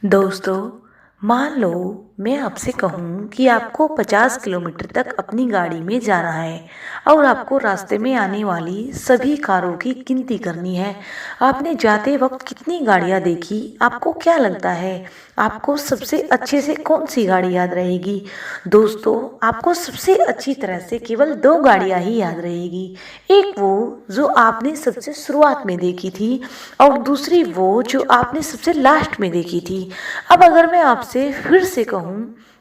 दोस्तों, मान लो मैं आपसे कहूँ कि आपको 50 किलोमीटर तक अपनी गाड़ी में जाना है और आपको रास्ते में आने वाली सभी कारों की गिनती करनी है। आपने जाते वक्त कितनी गाड़ियाँ देखी, आपको क्या लगता है आपको सबसे अच्छे से कौन सी गाड़ी याद रहेगी? दोस्तों, आपको सबसे अच्छी तरह से केवल दो गाड़ियाँ ही याद रहेगी। एक वो जो आपने सबसे शुरुआत में देखी थी और दूसरी वो जो आपने सबसे लास्ट में देखी थी। अब अगर मैं आपसे फिर से कहूँ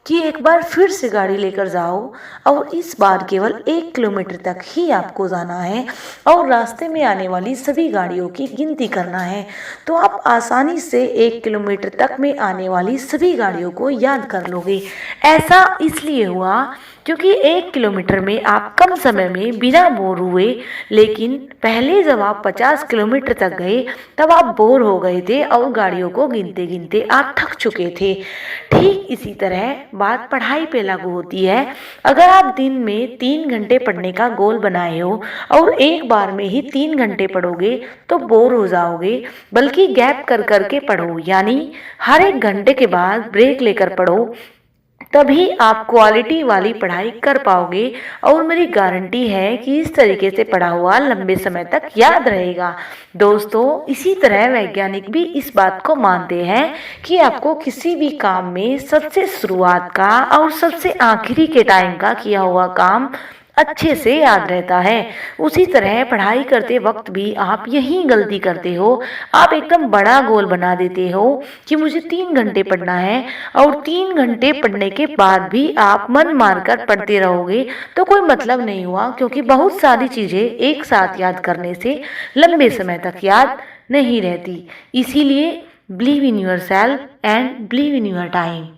कि एक बार फिर से गाड़ी लेकर जाओ और इस बार केवल 1 किलोमीटर तक ही आपको जाना है और रास्ते में आने वाली सभी गाड़ियों की गिनती करना है, तो आप आसानी से 1 किलोमीटर तक में आने वाली सभी गाड़ियों को याद कर लोगे। ऐसा इसलिए हुआ क्योंकि 1 किलोमीटर में आप कम समय में बिना बोर हुए, लेकिन पहले जब आप 50 किलोमीटर तक गए तब आप बोर हो गए थे और गाड़ियों को गिनते गिनते आप थक चुके थे। ठीक इसी तरह बात पढ़ाई पे लागू होती है। अगर आप दिन में 3 घंटे पढ़ने का गोल बनाए हो और एक बार में ही 3 घंटे पढ़ोगे तो बोर हो जाओगे, बल्कि गैप कर करके पढ़ो, यानी हर 1 घंटे के बाद ब्रेक लेकर पढ़ो, तभी आप क्वालिटी वाली पढ़ाई कर पाओगे। और मेरी गारंटी है कि इस तरीके से पढ़ा हुआ लंबे समय तक याद रहेगा। दोस्तों, इसी तरह वैज्ञानिक भी इस बात को मानते हैं कि आपको किसी भी काम में सबसे शुरुआत का और सबसे आखिरी के टाइम का किया हुआ काम अच्छे से याद रहता है। उसी तरह पढ़ाई करते वक्त भी आप यही गलती करते हो। आप एकदम बड़ा गोल बना देते हो कि मुझे 3 घंटे पढ़ना है और 3 घंटे पढ़ने के बाद भी आप मन मारकर पढ़ते रहोगे तो कोई मतलब नहीं हुआ, क्योंकि बहुत सारी चीज़ें एक साथ याद करने से लंबे समय तक याद नहीं रहती। इसीलिए believe in your self and believe in your time.